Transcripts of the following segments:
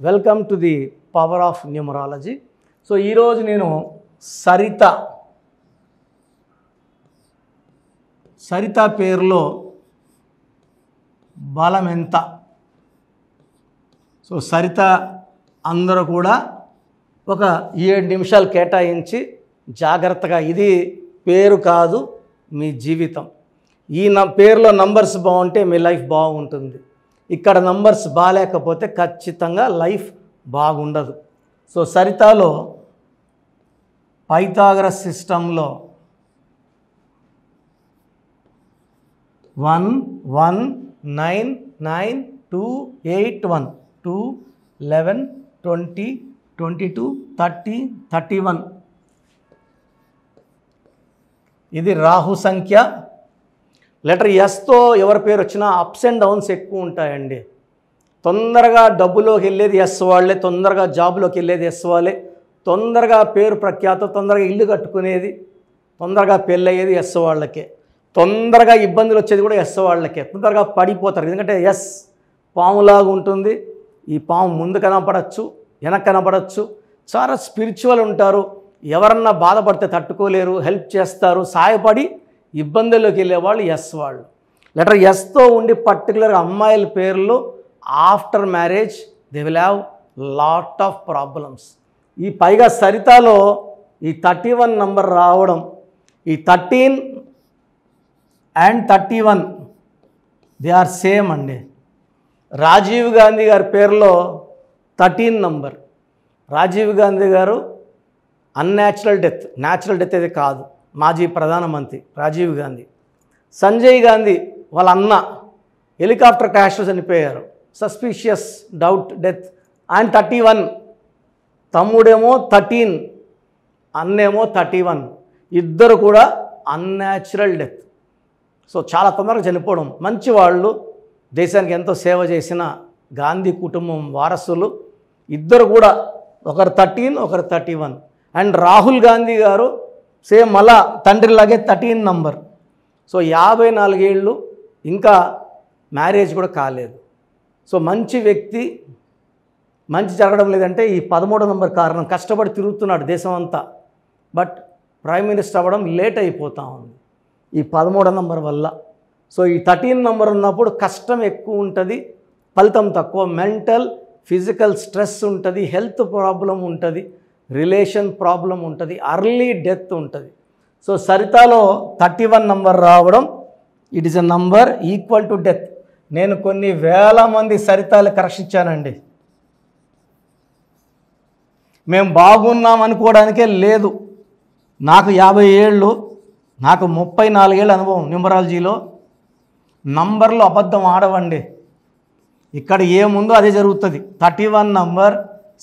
Welcome to the power of numerology. So ఈరోజు నేను సరిత పేరులో బలం ఎంత. సో సరిత అందరూ కూడా ఒక 7 నిమిషాలు కేటాయించి జాగ్రత్తగా, ఇది పేరు కాదు మీ జీవితం. ఈ పేరులో నంబర్స్ బాగుంటే మీ లైఫ్ బాగుంటుంది. ఇక్కడ నంబర్స్ బాగాలేకపోతే ఖచ్చితంగా లైఫ్ బాగుండదు. సో సరితలో పైథాగరస్ సిస్టంలో 1 1 9 9 2 8 1 2 11 20 22 30 31 ఇది రాహు సంఖ్య. లెటర్ ఎస్తో ఎవరి పేరు వచ్చినా అప్స్ అండ్ డౌన్స్ ఎక్కువ ఉంటాయండి. తొందరగా డబ్బులోకి వెళ్ళేది ఎస్ వాళ్ళే, తొందరగా జాబులోకి వెళ్ళేది ఎస్ వాళ్ళే, తొందరగా పేరు ప్రఖ్యాత, తొందరగా ఇల్లు కట్టుకునేది, తొందరగా పెళ్ళయ్యేది ఎస్ వాళ్ళకే, తొందరగా ఇబ్బందులు వచ్చేది కూడా ఎస్ వాళ్ళకే, తొందరగా పడిపోతారు. ఎందుకంటే ఎస్ పాములాగా ఉంటుంది. ఈ పాము ముందు కనపడచ్చు, వెనక్కి కనపడచ్చు. చాలా స్పిరిచువల్ ఉంటారు. ఎవరన్నా బాధపడితే తట్టుకోలేరు, హెల్ప్ చేస్తారు, సాయపడి ఇబ్బందుల్లోకి వెళ్ళేవాళ్ళు ఎస్ వాళ్ళు. లెటర్ ఎస్తో ఉండి పర్టికులర్గా అమ్మాయిల పేర్లు after marriage they will have lot of problems. ఈ పైగా సరితలో ఈ 31 నంబర్ రావడం, ఈ 13 అండ్ 31 దే ఆర్ సేమ్ అండి. రాజీవ్ గాంధీ గారి పేరులో 13 నంబర్. రాజీవ్ గాంధీ గారు అన్యాచురల్ డెత్, న్యాచురల్ డెత్ అయితే కాదు, మాజీ ప్రధానమంత్రి రాజీవ్ గాంధీ. సంజయ్ గాంధీ వాళ్ళ అన్న హెలికాప్టర్ క్రాష్లో చనిపోయారు, సస్పిషియస్ డౌట్ డెత్. ఆయన 31, తమ్ముడేమో 13, అన్నేమో 31, ఇద్దరు కూడా అన్యాచురల్ డెత్. సో చాలా తొందరగా చనిపోవడం. మంచి వాళ్ళు, దేశానికి ఎంతో సేవ చేసిన గాంధీ కుటుంబం వారసులు ఇద్దరు కూడా, ఒకరు 13 ఒకరు 31. అండ్ రాహుల్ గాంధీ గారు సేమ్ మళ్ళా తండ్రిలాగే 13 నంబర్. సో 54 ఏళ్ళు, ఇంకా మ్యారేజ్ కూడా కాలేదు. సో మంచి వ్యక్తి, మంచి జరగడం లేదంటే ఈ 13 నంబర్ కారణం. కష్టపడి తిరుగుతున్నాడు దేశం అంతా, బట్ ప్రైమ్ మినిస్టర్ అవ్వడం లేట్ అయిపోతూ ఉంది ఈ 13 నంబర్ వల్ల. సో ఈ 13 నంబర్ ఉన్నప్పుడు కష్టం ఎక్కువ ఉంటుంది, ఫలితం తక్కువ. మెంటల్ ఫిజికల్ స్ట్రెస్ ఉంటుంది, హెల్త్ ప్రాబ్లం ఉంటుంది, రిలేషన్ ప్రాబ్లం ఉంటుంది, అర్లీ డెత్ ఉంటుంది. సో సరితలో 31 నంబర్ రావడం, it is a number equal to death. నేను కొన్ని వేల మంది సరితాలు కరెక్షించానండి. మేము బాగున్నాం అనుకోవడానికే లేదు. నాకు 50 ఏళ్ళు, నాకు 34 ఏళ్ళ అనుభవం న్యూమరాలజీలో. నంబర్లు అబద్ధం ఆడవండి. ఇక్కడ ఏముందో అదే జరుగుతుంది. 31 నంబర్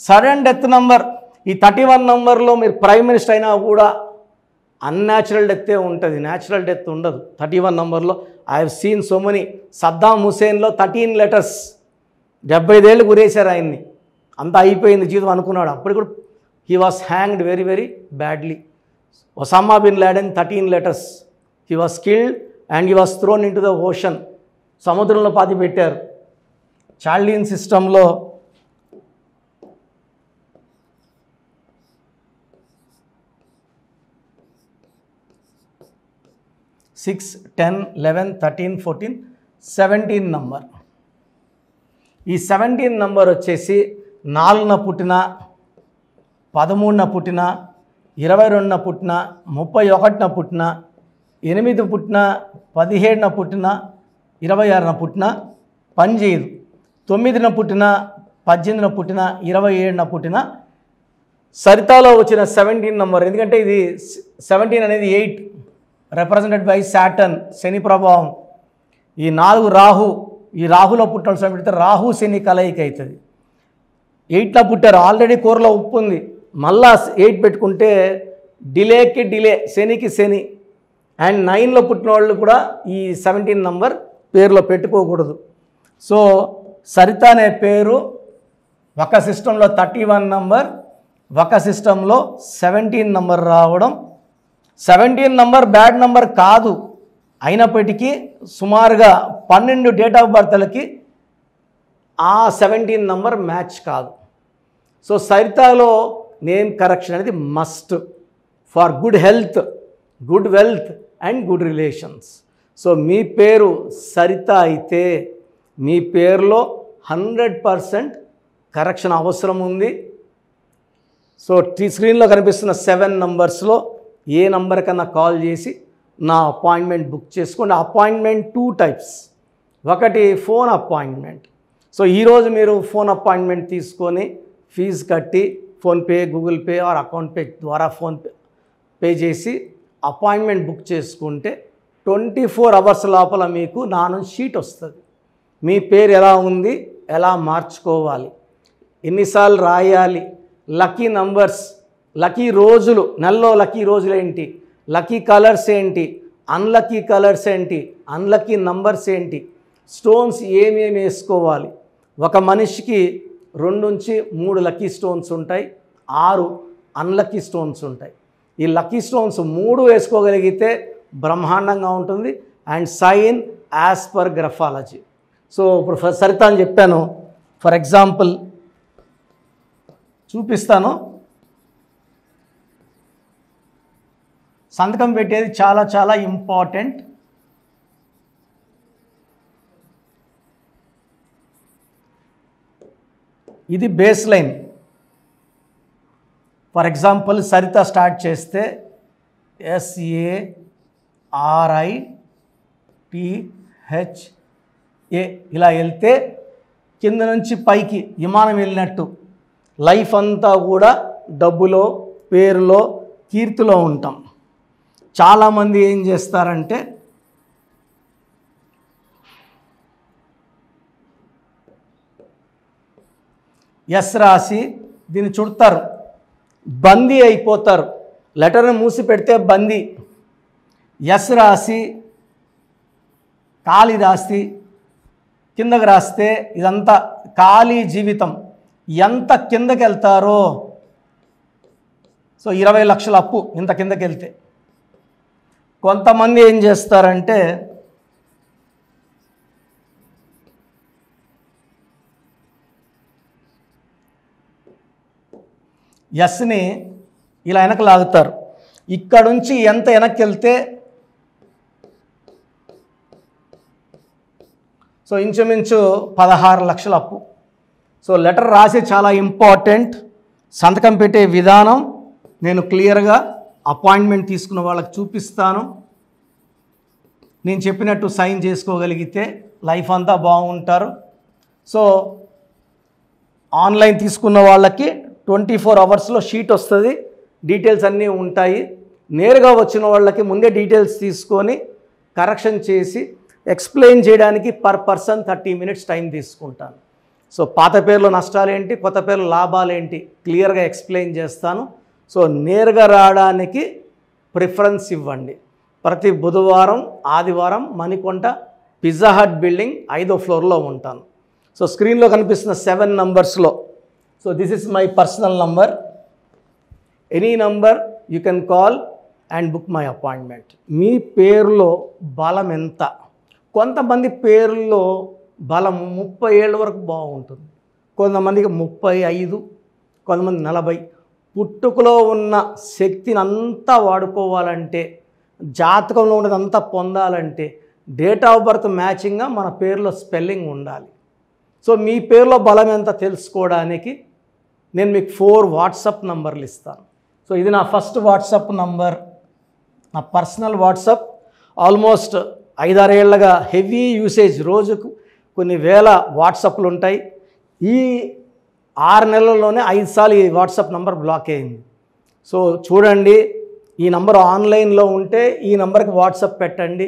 సడన్ డెత్ నంబర్. ఈ 31 నంబర్లో మీరు ప్రైమ్ మినిస్టర్ అయినా కూడా అన్యాచురల్ డెత్తే ఉంటుంది, న్యాచురల్ డెత్ ఉండదు 31 నంబర్లో. I have seen so many. Saddam హుసేన్లో 13 లెటర్స్, 75 ఏళ్ళు గురేశారు ఆయన్ని. అంతా అయిపోయింది జీవితం అనుకున్నాడు. అప్పుడు కూడా he was hanged very very badly. Osama bin Laden 13 letters, he was killed and he was thrown into the ocean. సముద్రంలో పాతి పెట్టారు. చార్లియన్ సిస్టంలో 6 10 11 13 14 17 నంబర్. ఈ 17 నంబర్ వచ్చేసి 4న పుట్టిన, 13న పుట్టిన, 22న పుట్టిన, 31న పుట్టిన, 8 పుట్టిన, 17న పుట్టిన, 26న పుట్టిన పని చేయదు. 9న పుట్టిన, 18న పుట్టిన, 27న పుట్టిన. సరితలో వచ్చిన 17 నంబర్, ఎందుకంటే ఇది 17 అనేది 8 రిప్రజెంటెడ్ బై సాటర్న్, శని ప్రభావం. ఈ 4 రాహు, ఈ రాహులో పుట్టిన పెడితే రాహు శని కలయిక అవుతుంది. 8లో పుట్టారు, ఆల్రెడీ కూరలో ఉప్పు ఉంది, మళ్ళా 8 పెట్టుకుంటే డిలేకి డిలే, శనికి శని. అండ్ 9లో పుట్టిన వాళ్ళు కూడా ఈ 17 నంబర్ పేరులో పెట్టుకోకూడదు. సో సరిత అనే పేరు ఒక సిస్టంలో 31 నంబర్, ఒక సిస్టంలో 17 నంబర్ రావడం. 17 నంబర్ బ్యాడ్ నంబర్ కాదు, అయినప్పటికీ సుమారుగా 12 డేట్ ఆఫ్ బర్త్లకి ఆ 17 నంబర్ మ్యాచ్ కాదు. సో సరితలో నేమ్ కరెక్షన్ అనేది must for good health, good wealth and good relations. So మీ పేరు సరిత అయితే మీ పేరులో 100% కరెక్షన్ అవసరం ఉంది. సో స్క్రీన్లో కనిపిస్తున్న 7 నంబర్స్లో ఏ నంబర్ కన్నా కాల్ చేసి నా అపాయింట్మెంట్ బుక్ చేసుకోండి. Appointment 2 types. ఒకటి ఫోన్ అపాయింట్మెంట్. సో ఈరోజు మీరు ఫోన్ అపాయింట్మెంట్ తీసుకొని ఫీజు కట్టి PhonePe, Google pay are account pay ద్వారా పే చేసి అపాయింట్మెంట్ బుక్ చేసుకుంటే 24 అవర్స్ లోపల మీకు నా నుంచి షీట్ వస్తుంది. మీ పేరు ఎలా ఉంది, ఎలా మార్చుకోవాలి, ఎన్నిసార్లు రాయాలి, లక్కీ నంబర్స్, లక్కీ రోజులు, నెలలో లక్కీ రోజులు ఏంటి, లక్కీ కలర్స్ ఏంటి, అన్లక్కీ కలర్స్ ఏంటి, అన్లక్కీ నంబర్స్ ఏంటి, స్టోన్స్ ఏమేమి వేసుకోవాలి. ఒక మనిషికి 2 నుంచి 3 లక్కీ స్టోన్స్ ఉంటాయి, 6 అన్లక్కీ స్టోన్స్ ఉంటాయి. ఈ లక్కీ స్టోన్స్ 3 వేసుకోగలిగితే బ్రహ్మాండంగా ఉంటుంది. And sign as per graphology. So ఇప్పుడు సరిత అని చెప్పాను. ఫర్ ఎగ్జాంపుల్ చూపిస్తాను. సంతకం పెట్టేది చాలా చాలా ఇంపార్టెంట్. ఇది base line. For example Saritha start చేస్తే SARITHA ఇలా వెళ్తే కింద నుంచి పైకి విమానం వెళ్ళినట్టు లైఫ్ అంతా కూడా డబ్బులో, పేరులో, కీర్తిలో ఉంటాం. చాలామంది ఏం చేస్తారంటే ఎస్ రాసి దీన్ని చుడతారు, బందీ అయిపోతారు. లెటర్ని మూసి పెడితే బందీ. ఎస్ రాసి ఖాళీ రాసి కిందకి రాస్తే ఇదంతా ఖాళీ జీవితం. ఎంత కిందకి వెళ్తారో, సో 20 లక్షల అప్పు ఇంత కిందకి వెళ్తే. కొంతమంది ఏం చేస్తారంటే ఎస్ని ఇలా వెనక్కి లాగుతారు. ఇక్కడ నుంచి ఎంత వెనక్కి వెళ్తే సో ఇంచుమించు 16 లక్షల అప్పు. సో లెటర్ రాసి చాలా ఇంపార్టెంట్. సంతకం పెట్టే విధానం నేను క్లియర్గా అపాయింట్మెంట్ తీసుకున్న వాళ్ళకి చూపిస్తాను. నేను చెప్పినట్టు సైన్ చేసుకోగలిగితే లైఫ్ అంతా బాగుంటారు. సో ఆన్లైన్ తీసుకున్న వాళ్ళకి 24 అవర్స్లో షీట్ వస్తుంది, డీటెయిల్స్ అన్నీ ఉంటాయి. నేరుగా వచ్చిన వాళ్ళకి ముందే డీటెయిల్స్ తీసుకొని కరెక్షన్ చేసి ఎక్స్ప్లెయిన్ చేయడానికి పర్ పర్సన్ 30 మినిట్స్ టైం తీసుకుంటాను. సో పాత పేర్లో నష్టాలు ఏంటి, కొత్త పేర్లు లాభాలు ఏంటి క్లియర్గా ఎక్స్ప్లెయిన్ చేస్తాను. సో నేరుగా రావడానికి ప్రిఫరెన్స్ ఇవ్వండి. ప్రతి బుధవారం, ఆదివారం మణికొండ పిజ్జా హట్ బిల్డింగ్ 5వ ఫ్లోర్లో ఉంటాను. సో స్క్రీన్లో కనిపిస్తున్న 7 నంబర్స్లో, so this is my personal number. Any number you can call and book my appointment. మీ పేరులో బలం ఎంత? కొంతమంది పేర్లలో బలం 30 ఏళ్ళ వరకు బాగుంటుంది, కొంతమందికి 35, కొంతమంది 40. పుట్టుకలో ఉన్న శక్తిని అంతా వాడుకోవాలంటే, జాతకంలో ఉన్నదంతా పొందాలంటే డేట్ ఆఫ్ బర్త్ మ్యాచింగ్గా మన పేరులో స్పెల్లింగ్ ఉండాలి. సో మీ పేరులో బలం ఎంత తెలుసుకోవడానికి నేను మీకు 4 వాట్సాప్ నంబర్లు ఇస్తాను. సో ఇది నా ఫస్ట్ వాట్సాప్ నంబర్, నా పర్సనల్ వాట్సాప్. ఆల్మోస్ట్ 5-6 ఏళ్ళగా హెవీ యూసేజ్, రోజుకు కొన్ని వేల వాట్సాప్లు ఉంటాయి. ఈ 6 నెలల్లోనే 5 సార్లు ఈ వాట్సాప్ నంబర్ బ్లాక్ అయింది. సో చూడండి, ఈ నంబర్ ఆన్లైన్లో ఉంటే ఈ నంబర్కి వాట్సాప్ పెట్టండి.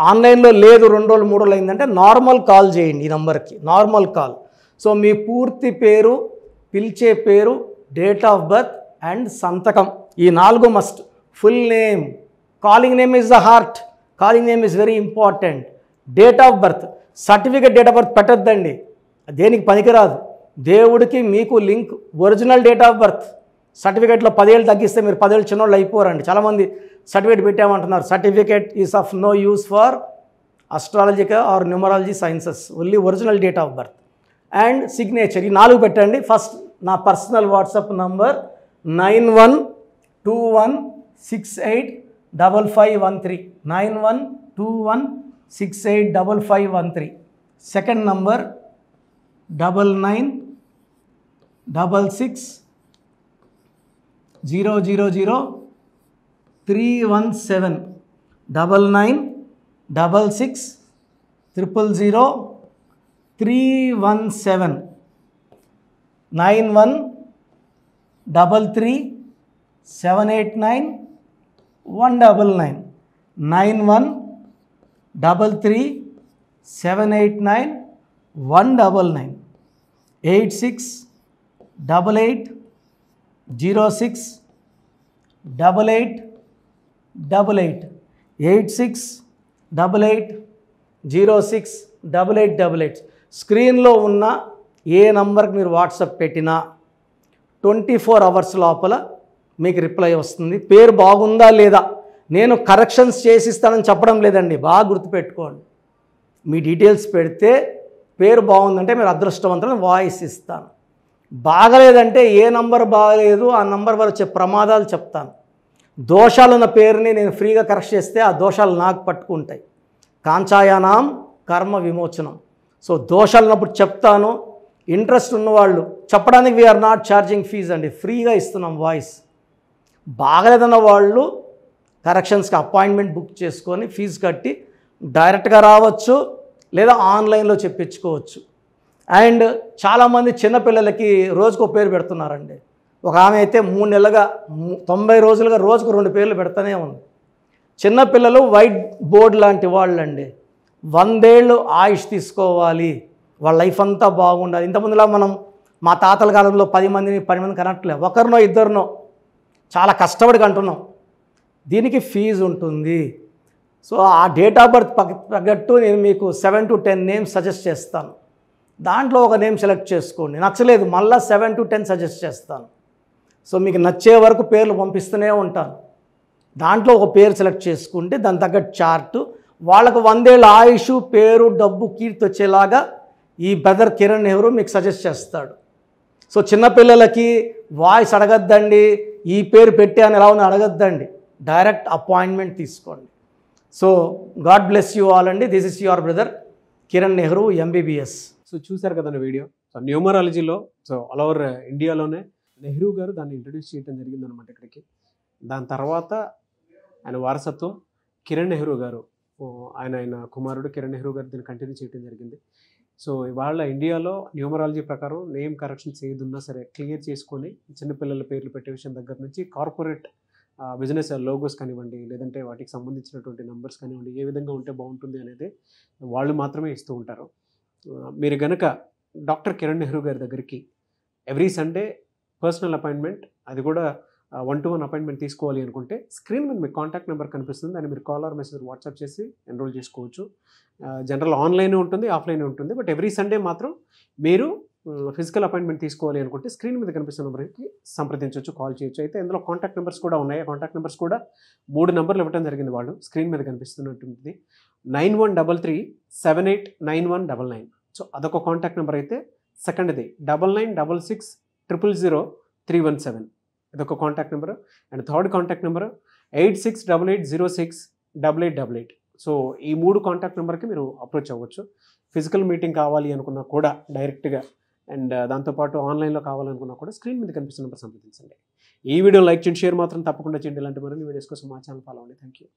ఆన్లైన్లో లేదు 2 రోజులు 3 రోజులు అయిందంటే నార్మల్ కాల్ చేయండి ఈ నంబర్కి, నార్మల్ కాల్. సో మీ పూర్తి పేరు, పిలిచే పేరు, డేట్ ఆఫ్ బర్త్ అండ్ సంతకం, ఈ 4 must. Full name, calling name is the heart, calling name is very important. Date of birth, certificate date of birth పెట్టద్దండి, దేనికి పనికిరాదు. దేవుడికి మీకు link original date of birth. సర్టిఫికేట్లో 10 ఏళ్ళు తగ్గిస్తే మీరు 10 ఏళ్ళు చిన్నోళ్ళు అయిపోరండి. చాలామంది సర్టిఫికేట్ పెట్టామంటున్నారు. Certificate is of no use for astrological or numerology sciences, only original date of birth and signature, ఈ 4 పెట్టండి. ఫస్ట్ నా personal WhatsApp number 9121685513 9121685513. Second number 9966000317 9966000317 9133789199 9133789199 8688068888 8688068888. స్క్రీన్లో ఉన్న ఏ నంబర్కి మీరు వాట్సాప్ పెట్టినా 24 అవర్స్ లోపల మీకు రిప్లై వస్తుంది. పేరు బాగుందా లేదా, నేను కరెక్షన్స్ చేసిస్తానని చెప్పడం లేదండి, బాగా గుర్తుపెట్టుకోండి. మీ డీటెయిల్స్ పెడితే పేరు బాగుందంటే మీరు అదృష్టవంతులని వాయిస్ ఇస్తాను. బాగలేదంటే ఏ నంబర్ బాగలేదు ఆ నంబర్ వల్ల వచ్చే ప్రమాదాలు చెప్తాను. దోషాలున్న పేరుని నేను ఫ్రీగా కరెక్ట్ చేస్తే ఆ దోషాలు నాకు పట్టుకుంటాయి. కాంచాయానాం కర్మ విమోచనం. సో దోషాలు ఉన్నప్పుడు చెప్తాను. ఇంట్రెస్ట్ ఉన్నవాళ్ళు చెప్పడానికి వీఆర్ నాట్ ఛార్జింగ్ ఫీజ్ అండి, ఫ్రీగా ఇస్తున్నాం వాయిస్. బాగలేదన్న వాళ్ళు కరెక్షన్స్కి అపాయింట్మెంట్ బుక్ చేసుకొని ఫీజు కట్టి డైరెక్ట్గా రావచ్చు, లేదా ఆన్లైన్లో చెప్పించుకోవచ్చు. అండ్ చాలామంది చిన్నపిల్లలకి రోజుకో పేరు పెడుతున్నారండి. ఒక ఆమె అయితే 3 నెలలుగా 90 రోజులుగా రోజుకు 2 పేర్లు పెడతానే ఉంది. చిన్నపిల్లలు వైట్ బోర్డ్ లాంటి వాళ్ళండి. 100 ఏళ్ళు ఆయుష్ తీసుకోవాలి, వాళ్ళ లైఫ్ అంతా బాగుండాలి. ఇంతకుముందులా మనం మా తాతల కాలంలో 10 మందిని కనట్లే, ఒకరినో ఇద్దరినో చాలా కష్టపడి కంటున్నాం. దీనికి ఫీజు ఉంటుంది. సో ఆ డేట్ ఆఫ్ బర్త్ తగ్గట్టు నేను మీకు 7 to 10 నేమ్స్ సజెస్ట్ చేస్తాను. దాంట్లో ఒక నేమ్ సెలెక్ట్ చేసుకోండి, నచ్చలేదు మళ్ళీ 7 to 10 సజెస్ట్ చేస్తాను. సో మీకు నచ్చే వరకు పేర్లు పంపిస్తూనే ఉంటాను. దాంట్లో ఒక పేరు సెలెక్ట్ చేసుకుంటే దాని తగ్గట్టు చార్టు, వాళ్ళకు 100 ఏళ్ళ ఆయుష్, పేరు, డబ్బు, కీర్తి వచ్చేలాగా ఈ బ్రదర్ కిరణ్ నెహ్రూ మీకు సజెస్ట్ చేస్తాడు. సో చిన్నపిల్లలకి వాయిస్ అడగద్దండి, ఈ పేరు పెట్టే అని ఎలా ఉంది అడగద్దండి, డైరెక్ట్ అపాయింట్మెంట్ తీసుకోండి. So God bless you all అండి. This is your brother Kiran Nehru MBBS. So చూశారు కదండి వీడియో. సో న్యూమరాలజీలో సో ఆల్ ఓవర్ ఇండియాలోనే నెహ్రూ గారు దాన్ని ఇంట్రడ్యూస్ చేయడం జరిగిందనమాట ఇక్కడికి. దాని తర్వాత ఆయన వారసత్వం కిరణ్ నెహ్రూ గారు, ఆయన కుమారుడు కిరణ్ నెహ్రూ గారు దీన్ని కంటిన్యూ చేయడం జరిగింది. సో ఇవాళ ఇండియాలో న్యూమరాలజీ ప్రకారం నేమ్ కరెక్షన్స్ ఏదున్నా సరే క్లియర్ చేసుకొని చిన్నపిల్లల పేర్లు పెట్టే విషయం దగ్గర నుంచి కార్పొరేట్ బిజినెస్ లోగోస్ కానివ్వండి, లేదంటే వాటికి సంబంధించినటువంటి నెంబర్స్ కానివ్వండి, ఏ విధంగా ఉంటే బాగుంటుంది అనేది వాళ్ళు మాత్రమే ఇస్తూ ఉంటారు. మీరు గనక డాక్టర్ కిరణ్ నెహ్రూ గారి దగ్గరికి ఎవ్రీ సండే పర్సనల్ అపాయింట్మెంట్, అది కూడా 1-to-1 అపాయింట్మెంట్ తీసుకోవాలి అనుకుంటే స్క్రీన్ మీద మీకు కాంటాక్ట్ నెంబర్ కనిపిస్తుంది, దాన్ని మీరు కాల్ ఆర్ మెసేజ్ వాట్సాప్ చేసి ఎన్రోల్ చేసుకోవచ్చు. జనరల్ ఆన్లైన్ ఉంటుంది, ఆఫ్లైన్ ఉంటుంది. బట్ ఎవ్రీ సండే మాత్రం మీరు ఫిజికల్ అపాయింట్మెంట్ తీసుకోవాలి అనుకుంటే స్క్రీన్ మీద కనిపిస్తున్న నెంబర్కి సంప్రదించవచ్చు, కాల్ చేయొచ్చు. అయితే ఇందులో కాంటాక్ట్ నెంబర్స్ కూడా ఉన్నాయి. కాంటాక్ట్ నెంబర్స్ కూడా 3 నెంబర్లు ఇవ్వడం జరిగింది. వాళ్ళు స్క్రీన్ మీద కనిపిస్తున్నటువంటి 9133789199. సో అదొక కాంటాక్ట్ నెంబర్ అయితే, సెకండ్ది 9966000317, ఇదొక contact number. And third contact number 8688068888. So ఈ 3 కాంటాక్ట్ నెంబర్కి మీరు అప్రోచ్ అవ్వచ్చు. ఫిజికల్ మీటింగ్ కావాలి అనుకున్నా కూడా డైరెక్ట్గా, అండ్ దాంతోపాటు ఆన్లైన్లో కావాలనుకున్నా కూడా స్క్రీన్ మీద కనిపిస్తున్న నెంబర్ సంప్రదించండి. ఈ వీడియో లైక్ చేయండి, షేర్ మాత్రం తప్పకుండా చేయండి. ఇలాంటి మరిన్ని వీడియోస్ కోసం మా ఛానల్ ఫాలో అవ్వండి. Thank you.